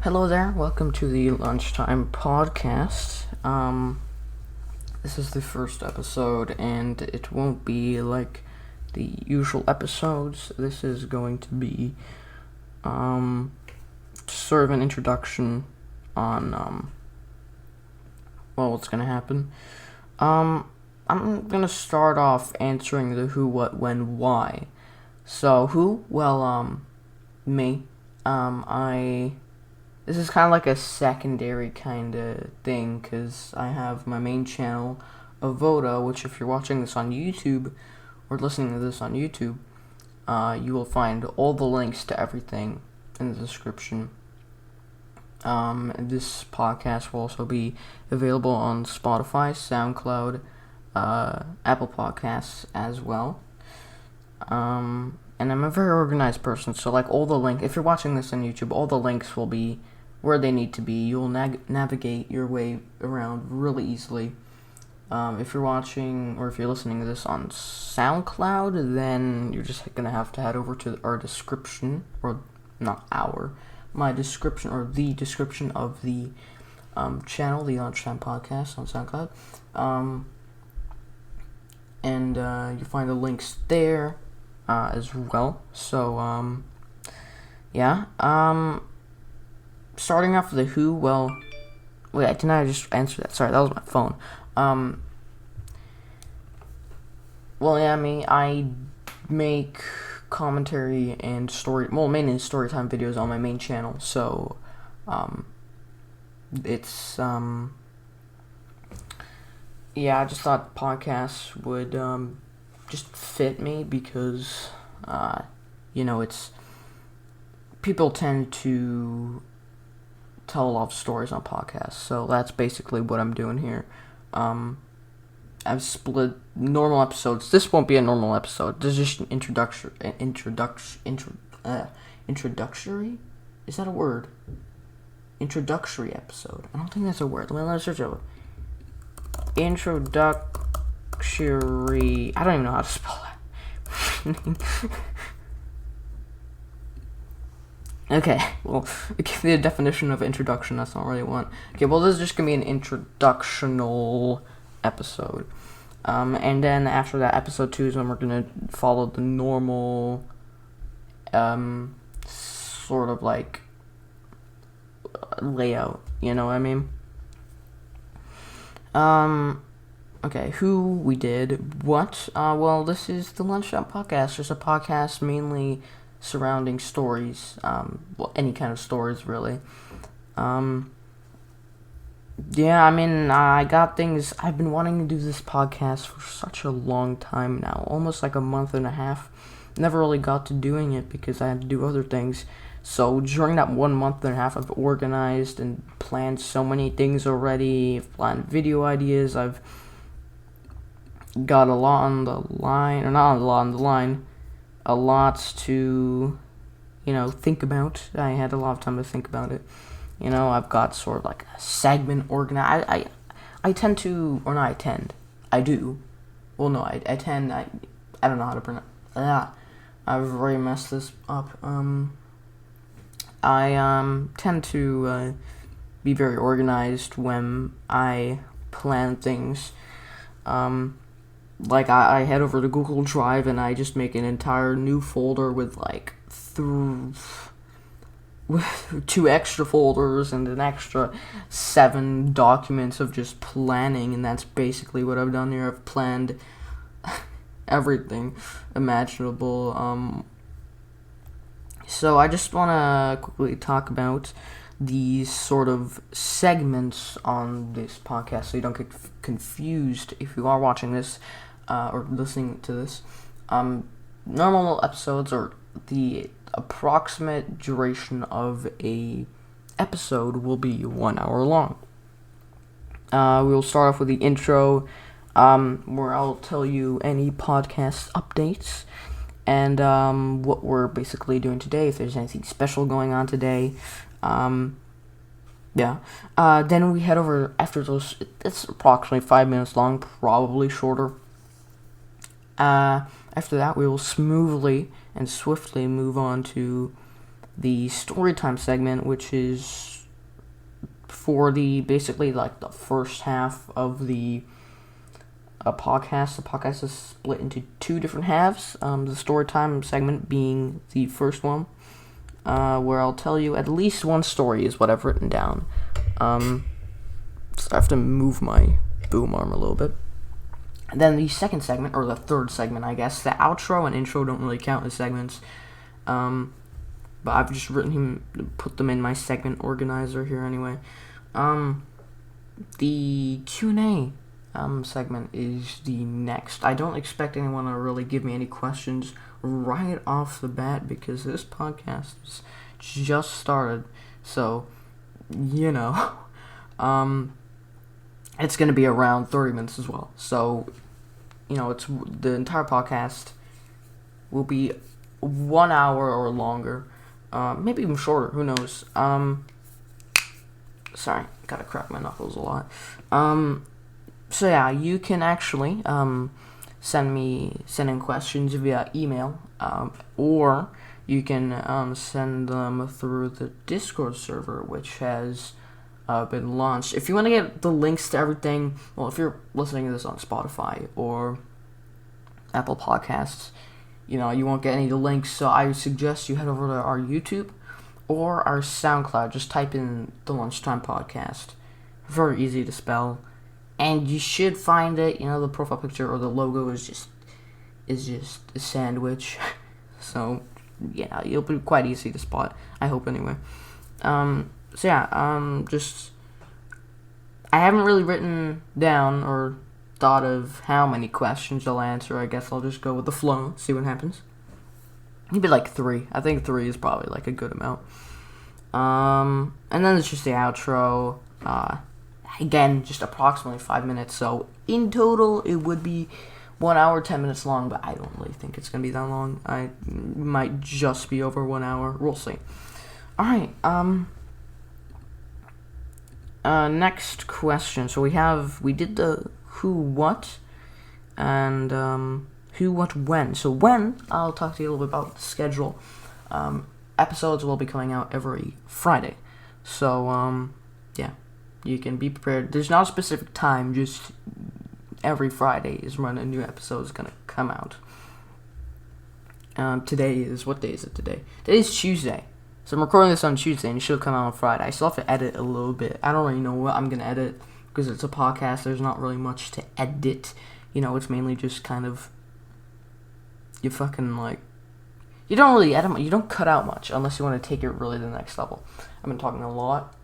Hello there, welcome to the Lunchtime Podcast. This is the first episode, and it won't be like the usual episodes. This is going to be, sort of an introduction on, what's gonna happen. I'm gonna start off answering the who, what, when, why. So, who? Well, me. This is kind of like a secondary kind of thing, because I have my main channel, Avoda, which if you're watching this on YouTube, or listening to this on YouTube, you will find all the links to everything in the description. This podcast will also be available on Spotify, SoundCloud, Apple Podcasts as well. And I'm a very organized person, so like all the links, if you're watching this on YouTube, all the links will be where they need to be. You'll navigate your way around really easily. If you're watching or if you're listening to this on SoundCloud, then you're just gonna have to head over to our description, or not my description, or the description of the channel, the Lunchtime Podcast on SoundCloud. And you find the links there as well. So, yeah. Starting off with the who, well, wait, didn't I just answer that? Sorry, that was my phone. I make commentary and mainly storytime videos on my main channel, so, it's, I just thought podcasts would, just fit me because, it's, people tend to tell a lot of stories on podcasts, so that's basically what I'm doing here. I've split normal episodes. This won't be a normal episode. This is just an introductory. Is that a word? Introductory episode. I don't think that's a word. Let's search it. Introductory. I don't even know how to spell that. Okay, well, give me a definition of introduction, that's not really one. Okay, well, this is just gonna be an introductional episode. And then after that, episode 2 is when we're gonna follow the normal, sort of like, layout, you know what I mean? Okay, who we did, what? Well, this is the Lunchtime Podcast, just a podcast mainly surrounding stories, any kind of stories, really. I got things, I've been wanting to do this podcast for such a long time now, almost like a month and a half. Never really got to doing it because I had to do other things. So during that 1 month and a half, I've organized and planned so many things already. I've planned video ideas, I've got a lot on the line, or not a lot on the line, a lot to, think about. I had a lot of time to think about it. I've got sort of like a segment organized. I tend to, or not I tend, I do. Well, no, I tend, I don't know how to pronounce, I've already messed this up. I tend to be very organized when I plan things. Like, I head over to Google Drive and I just make an entire new folder with, like, with 2 extra folders and an extra 7 documents of just planning, and that's basically what I've done here. I've planned everything imaginable. So I just want to quickly talk about these sort of segments on this podcast so you don't get confused if you are watching this or listening to this. Normal episodes, or the approximate duration of a episode, will be 1 hour long. We will start off with the intro, where I'll tell you any podcast updates and what we're basically doing today, if there's anything special going on today. Then we head over after those. It's approximately 5 minutes long, probably shorter. After that, we will smoothly and swiftly move on to the storytime segment, which is for basically like the first half of the podcast. The podcast is split into two different halves. The storytime segment being the first one, where I'll tell you at least one story is what I've written down. So I have to move my boom arm a little bit. And then the second segment, or the third segment, I guess, the outro and intro don't really count as segments. But I've just put them in my segment organizer here anyway. The Q&A segment is the next. I don't expect anyone to really give me any questions right off the bat because this podcast just started. So, it's going to be around 30 minutes as well. So, it's the entire podcast will be 1 hour or longer. Maybe even shorter, who knows. Sorry, gotta crack my knuckles a lot. So yeah, you can actually send in questions via email, or you can send them through the Discord server, which has been launched. If you want to get the links to everything, well, if you're listening to this on Spotify or Apple Podcasts, you won't get any of the links, so I suggest you head over to our YouTube or our SoundCloud. Just type in the Lunchtime Podcast. Very easy to spell. And you should find it. The profile picture or the logo is just a sandwich. So, yeah, it'll be quite easy to spot. I hope, anyway. So, yeah, I haven't really written down or thought of how many questions I'll answer. I guess I'll just go with the flow, see what happens. Maybe like 3. I think 3 is probably like a good amount. And then it's just the outro. Again, just approximately 5 minutes. So in total, it would be 1 hour, 10 minutes long, but I don't really think it's gonna be that long. I might just be over 1 hour. We'll see. All right. Next question. So we did the who, what, and who, what, when. So when, I'll talk to you a little bit about the schedule. Episodes will be coming out every Friday. So, yeah, you can be prepared. There's not a specific time, just every Friday is when a new episode is going to come out. What day is it today? Today's Tuesday. So I'm recording this on Tuesday, and it should come out on Friday. I still have to edit a little bit. I don't really know what I'm going to edit, because it's a podcast. There's not really much to edit. It's mainly just kind of, you fucking, you don't really edit, you don't cut out much, unless you want to take it really to the next level. I've been talking a lot.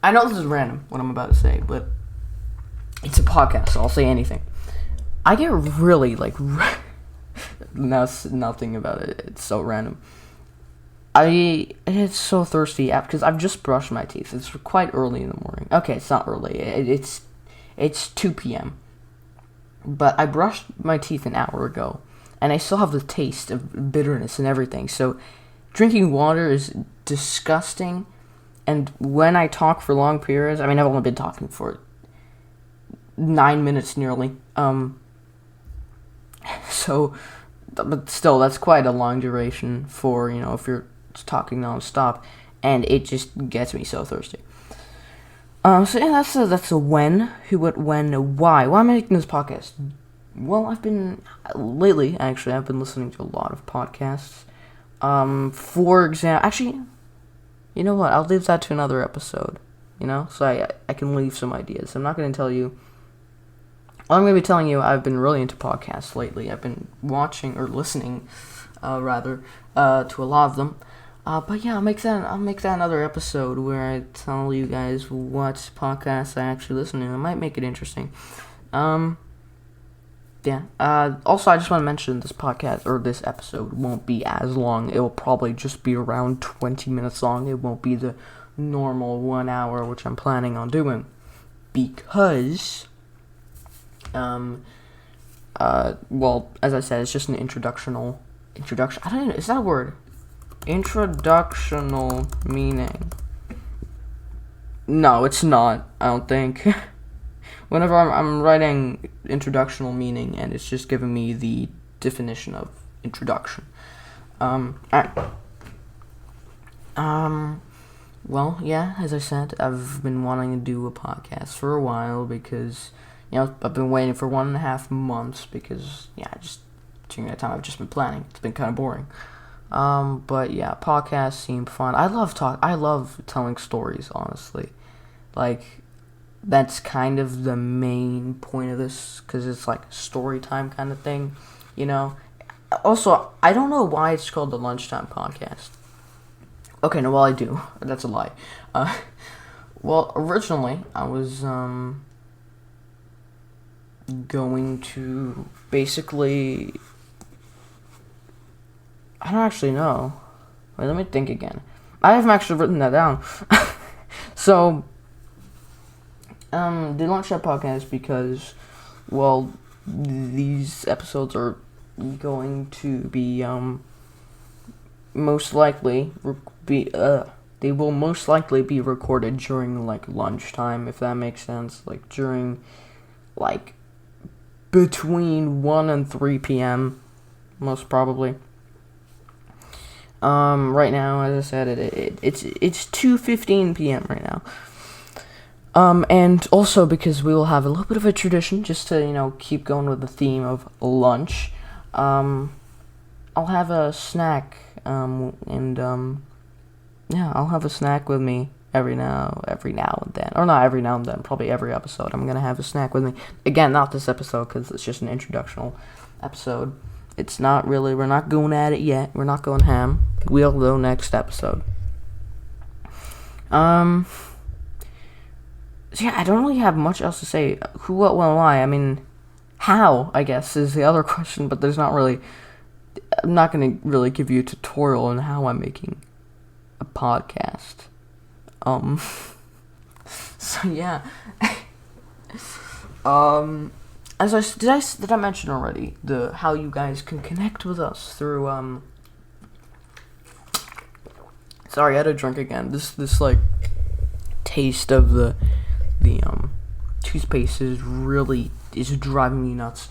I know this is random, what I'm about to say, but it's a podcast, so I'll say anything. I get really, no, nothing about it. It's so random. I get so thirsty because I've just brushed my teeth. It's quite early in the morning. Okay, it's not early. It's 2 p.m. But I brushed my teeth an hour ago, and I still have the taste of bitterness and everything. So drinking water is disgusting. And when I talk for long periods, I've only been talking for 9 minutes nearly. So, but still, that's quite a long duration for, if you're talking nonstop, and it just gets me so thirsty. So yeah, that's a when, who, what, when, why. Why am I making this podcast? Well, I've been listening to a lot of podcasts. For example, actually, you know what? I'll leave that to another episode. So I can leave some ideas. I'm not going to tell you. I'm going to be telling you I've been really into podcasts lately. I've been watching or listening, to a lot of them. But yeah, I'll make that another episode where I tell you guys what podcasts I actually listen to. I might make it interesting. Yeah. Also, I just want to mention this podcast, or this episode, won't be as long. It will probably just be around 20 minutes long. It won't be the normal 1 hour, which I'm planning on doing. Because, well, as I said, it's just an introduction. I don't even know, is that a word? Introductional meaning. No, it's not, I don't think. Whenever I'm writing introductional meaning, and it's just giving me the definition of introduction. Alright. Well, yeah, as I said, I've been wanting to do a podcast for a while because, I've been waiting for 1.5 months because, during that time I've just been planning. It's been kind of boring. But yeah, podcasts seem fun. I love telling stories, honestly. Like, that's kind of the main point of this, because it's like story time kind of thing, Also, I don't know why it's called the Lunchtime Podcast. Okay, no, well, I do. That's a lie. Well, originally, I was, going to basically... I don't actually know. Wait, let me think again. I haven't actually written that down. So, the Lunchtime Podcast, because, well, these episodes are going to be, most likely they will most likely be recorded during, like, lunchtime, if that makes sense. Like, during, like, between 1 and 3 p.m., most probably. Right now, as I said, it's 2:15 p.m. right now. And also because we will have a little bit of a tradition, just to, keep going with the theme of lunch. I'll have a snack, I'll have a snack with me every now and then. Or not every now and then, probably every episode I'm gonna have a snack with me. Again, not this episode, because it's just an introductional episode. It's not really, we're not going at it yet. We're not going ham. We'll go next episode. So yeah, I don't really have much else to say. Who, what, when, why. I mean, how, I guess, is the other question, but there's not really... I'm not going to really give you a tutorial on how I'm making a podcast. So yeah. Did I mention already how you guys can connect with us through, sorry, I had to drink again. This like, taste of the toothpaste is driving me nuts.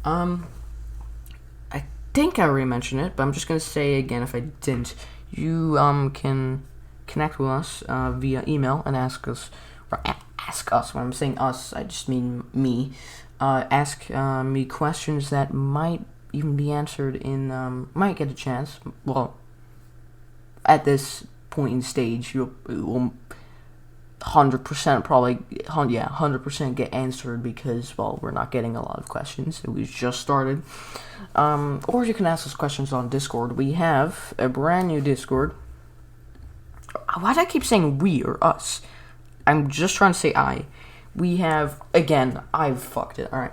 I think I already mentioned it, but I'm just gonna say again if I didn't. You can connect with us via email and ask us. When I'm saying us, I just mean me. Ask me questions that might even be answered might get a chance. Well, at this point in stage, it will 100% probably, 100% get answered because, well, we're not getting a lot of questions. We just started. Or you can ask us questions on Discord. We have a brand new Discord. Why do I keep saying we or us? I'm just trying to say I. We have, again, I've fucked it, alright.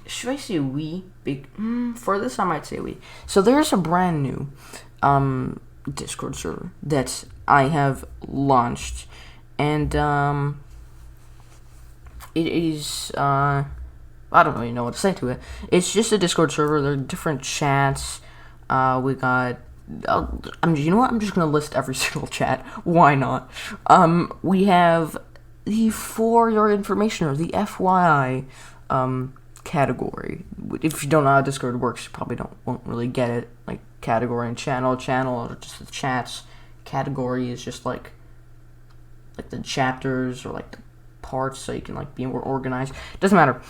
Should I say we? For this, I might say we. So there's a brand new Discord server that I have launched, and it is, I don't really know what to say to it. It's just a Discord server. There are different chats. We got... you know what? I'm just gonna list every single chat. Why not? We have the For Your Information, or the FYI category. If you don't know how Discord works, you probably won't really get it. Like, category and channel, or just the chats. Category is just like the chapters or like the parts, so you can like be more organized. Doesn't matter.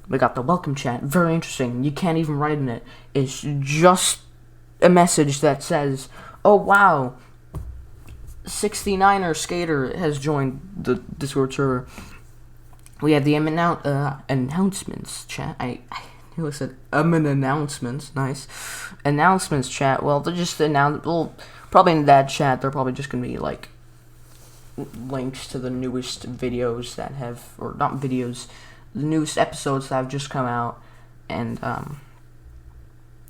We got the welcome chat. Very interesting. You can't even write in it. It's just a message that says, "Oh wow, 69er Skater has joined the Discord server." We have the announcements chat. I knew I said announcements. Nice. Announcements chat. Well, they're just probably in that chat, they're probably just gonna be like links to the newest videos that have, or not videos, the newest episodes that have just come out, and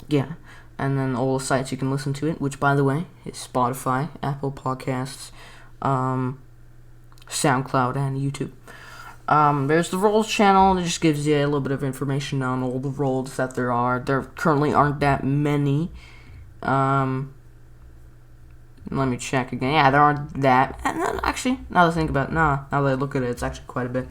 yeah. And then all the sites you can listen to it, which, by the way, is Spotify, Apple Podcasts, SoundCloud, and YouTube. There's the roles channel. It just gives you a little bit of information on all the roles that there are. There currently aren't that many. Let me check again. Yeah, there aren't that. Actually, now that I think about it, now that I look at it, it's actually quite a bit.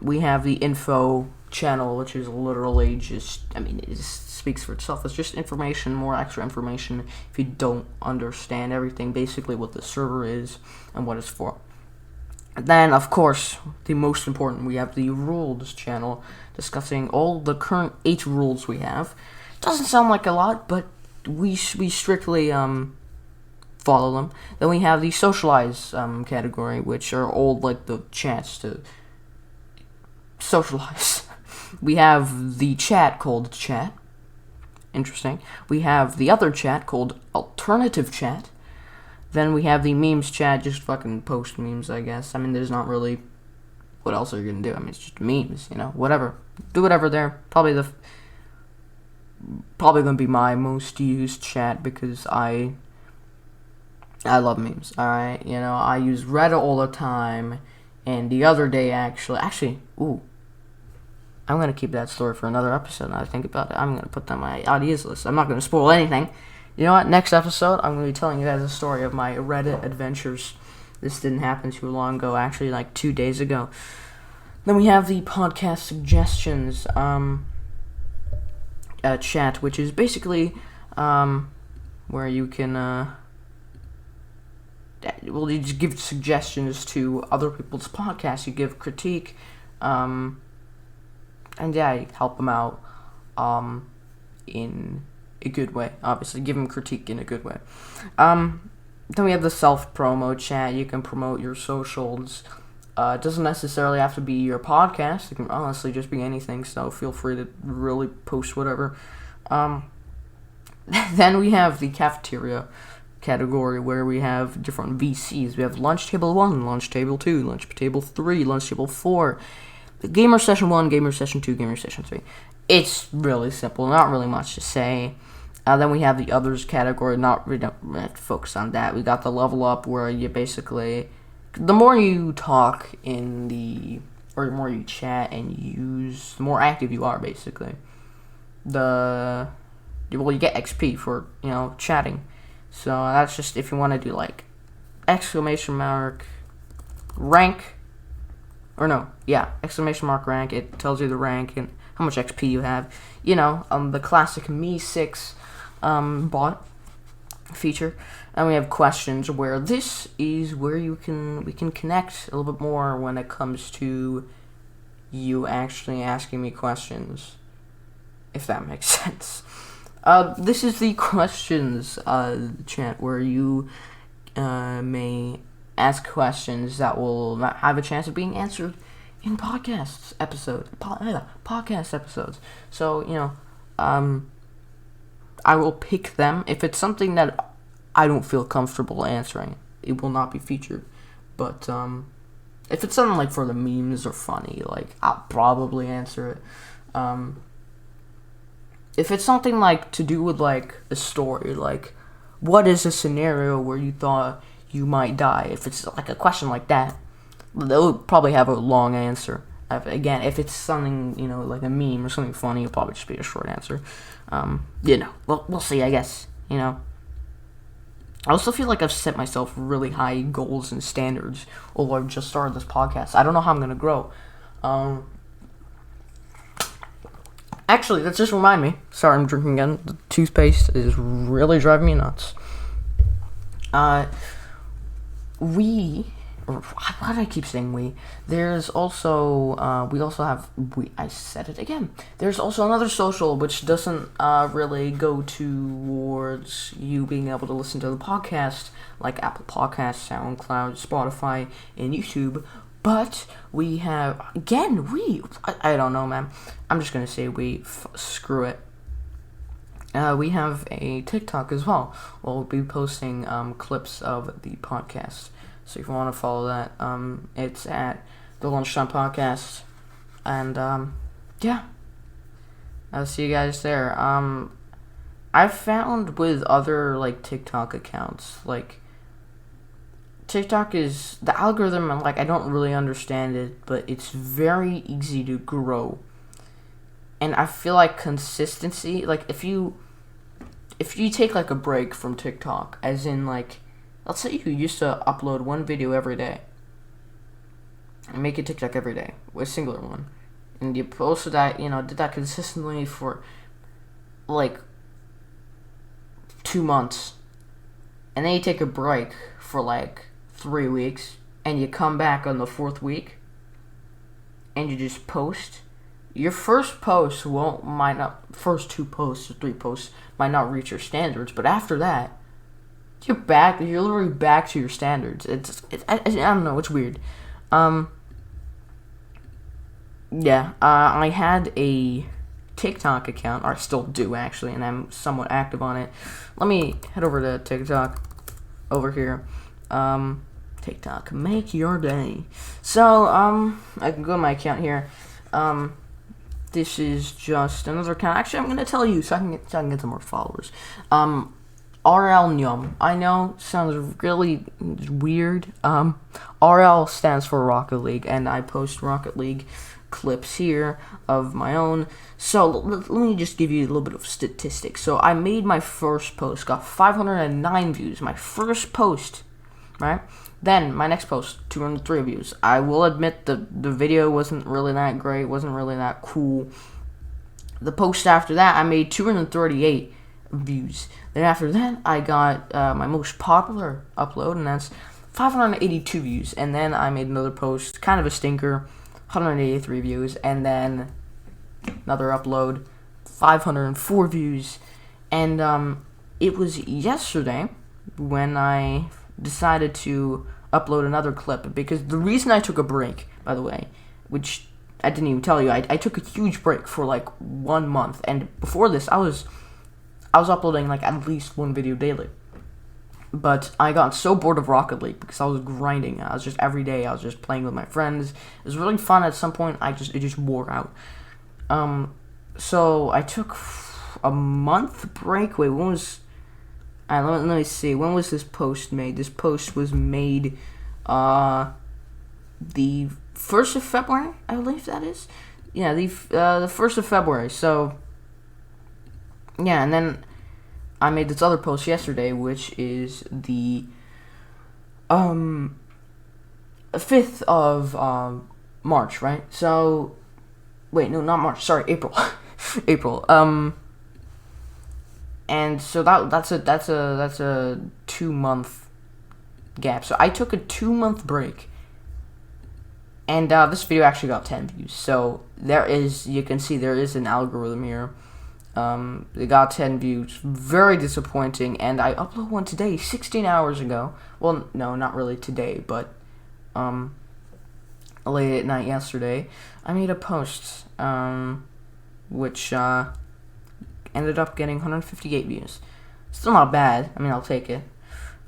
We have the info channel, which is literally just, I mean, it just speaks for itself. It's just information, more extra information if you don't understand everything, basically what the server is and what it's for. And then, of course, the most important, we have the rules channel, discussing all the current 8 rules we have. Doesn't sound like a lot, but we strictly follow them. Then we have the socialize category, which are all like the chats to socialize. We have the chat called chat. Interesting. We have the other chat called alternative chat. Then we have the memes chat, just fucking post memes, I guess. I mean, there's not really... What else are you gonna do? I mean, it's just memes, you know? Whatever. Do whatever there. Probably gonna be my most used chat, because I love memes, alright? You know, I use Reddit all the time, and the other day, actually, I'm gonna keep that story for another episode. Now I think about it, I'm gonna put that on my ideas list. I'm not gonna spoil anything. You know what? Next episode, I'm gonna be telling you guys a story of my Reddit adventures. This didn't happen too long ago. Actually, like 2 days ago. Then we have the podcast suggestions chat, which is basically where you can you just give suggestions to other people's podcasts. You give critique. And yeah, you help them out in a good way. Obviously, give them critique in a good way. Then we have the self-promo chat. You can promote your socials. It doesn't necessarily have to be your podcast. It can honestly just be anything, so feel free to really post whatever. Then we have the cafeteria category, where we have different VCs. We have Lunch Table 1, Lunch Table 2, Lunch Table 3, Lunch Table 4, Gamer Session 1, Gamer Session 2, Gamer Session 3. It's really simple, not really much to say. Then we have the others category, we don't have to focus on that. We got the level up, where you basically, the more you talk or the more you chat and use, the more active you are, basically. You get XP for, chatting. So that's just if you want to do like exclamation mark rank. Exclamation mark rank. It tells you the rank and how much XP you have. The classic Me6 bot feature. And we have questions, where this is where we can connect a little bit more when it comes to you actually asking me questions, if that makes sense. This is the questions chat, where you may ask questions that will not have a chance of being answered in podcast episodes. So, I will pick them. If it's something that I don't feel comfortable answering, it will not be featured. But if it's something like for the memes or funny, like, I'll probably answer it. If it's something like to do with like a story, like what is a scenario where you thought you might die? If it's like a question like that, they'll probably have a long answer. Again, if it's something, like a meme or something funny, it'll probably just be a short answer. We'll see, I guess, I also feel like I've set myself really high goals and standards, although I've just started this podcast. I don't know how I'm going to grow. Actually, that just reminded me. Sorry, I'm drinking again. The toothpaste is really driving me nuts. Why do I keep saying we? There's also, I said it again. There's also another social, which doesn't really go towards you being able to listen to the podcast, like Apple Podcasts, SoundCloud, Spotify, and YouTube. But we have, again, I don't know, man. I'm just going to say screw it. We have a TikTok as well. We'll be posting clips of the podcast. So if you want to follow that, it's at the Lunchtime Podcast. And, I'll see you guys there. I've found with other, like, TikTok accounts, like, TikTok is, the algorithm, I don't really understand it, but it's very easy to grow. And I feel like consistency, like, if you take, like, a break from TikTok, as in, like, let's say you used to upload one video every day, and make a TikTok every day, a singular one, and you posted that, did that consistently for like 2 months, and then you take a break for like 3 weeks, and you come back on the 4th week, and you just post, your first first 2 posts or 3 posts might not reach your standards, but after that, you're literally back to your standards. I don't know, it's weird. I had a TikTok account, or I still do actually, and I'm somewhat active on it. Let me head over to TikTok over here. TikTok, make your day. So, I can go to my account here. This is just another account. Actually, I'm gonna tell you so I can get some more followers. RL Nyum. I know, sounds really weird. RL stands for Rocket League, and I post Rocket League clips here of my own. So let me just give you a little bit of statistics. So I made my first post, got 509 views. My first post, right? Then my next post, 203 views. I will admit the video wasn't really that great, wasn't really that cool. The post after that, I made 238 views. Then after that, I got my most popular upload, and that's 582 views. And then I made another post, kind of a stinker, 183 views, and then another upload, 504 views. And it was yesterday when I decided to upload another clip, because the reason I took a break, by the way, which I didn't even tell you, I took a huge break for like 1 month, and before this I was uploading like at least 1 video daily. But I got so bored of Rocket League because I was grinding. Every day I was just playing with my friends. It was really fun. At some point, it just wore out. So I took a month break. Wait, when was? Let me see. When was this post made? This post was made, the 1st of February, I believe that is. Yeah, the 1st of February. So yeah, and then I made this other post yesterday, which is the 5th of March, right? So, wait, no, not March. Sorry, April. April. And so that's a 2-month gap. So I took a 2-month break, and this video actually got 10 views. So you can see there is an algorithm here. It got 10 views. Very disappointing. And I uploaded one today, 16 hours ago. Well, no, not really today, but late at night yesterday, I made a post, which ended up getting 158 views. Still not bad. I mean, I'll take it.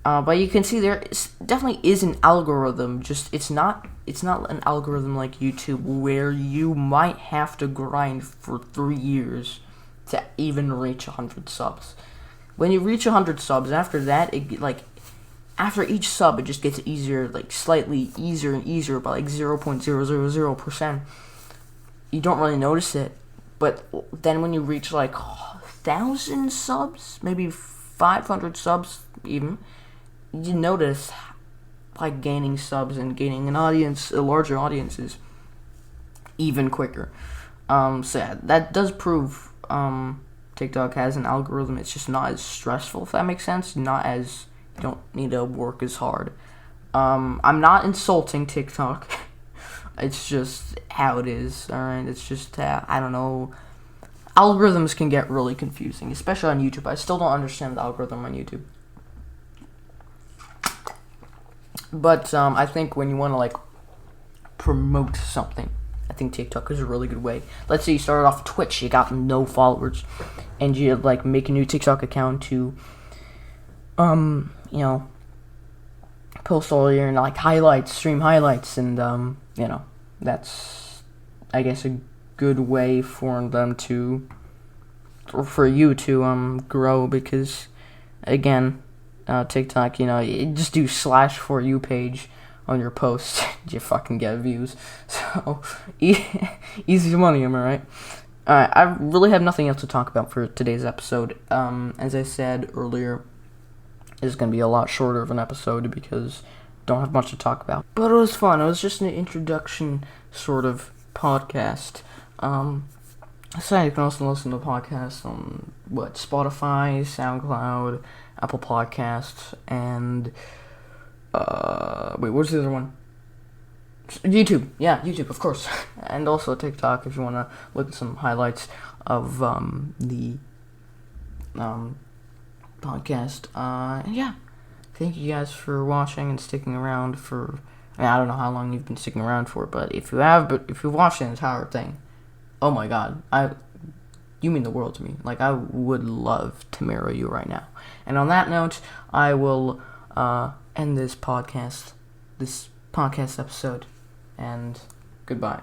But you can see there definitely is an algorithm. Just it's not an algorithm like YouTube, where you might have to grind for 3 years to even reach 100 subs. When you reach 100 subs, after that, after each sub, it just gets easier, like slightly easier and easier by like 0.000%. You don't really notice it, but then when you reach like 1,000 subs, maybe 500 subs even, you notice like gaining subs and gaining an audience, a larger audience, is even quicker. So yeah, that does prove TikTok has an algorithm. It's just not as stressful, if that makes sense. Not as, you don't need to work as hard. I'm not insulting TikTok. It's just how it is, alright? It's just, I don't know. Algorithms can get really confusing, especially on YouTube. I still don't understand the algorithm on YouTube. But I think when you want to like promote something, I think TikTok is a really good way. Let's say you started off Twitch, you got no followers, and you like make a new TikTok account to, post all your like highlights, stream highlights, and that's, I guess, a good way for them to, or for you to grow, because again, TikTok, you just do /for you page on your post, you fucking get views. So easy money, am I right? Alright, I really have nothing else to talk about for today's episode. As I said earlier, it's gonna be a lot shorter of an episode because I don't have much to talk about. But it was fun. It was just an introduction sort of podcast. So you can also listen to podcasts on Spotify, SoundCloud, Apple Podcasts, and what's the other one? YouTube, yeah, YouTube, of course, and also TikTok if you want to look at some highlights of the podcast. And yeah, thank you guys for watching and sticking around for. I don't know how long you've been sticking around for, but if you've watched the entire thing, oh my god, you mean the world to me. Like, I would love to marry you right now. And on that note, I will end this podcast episode, and goodbye.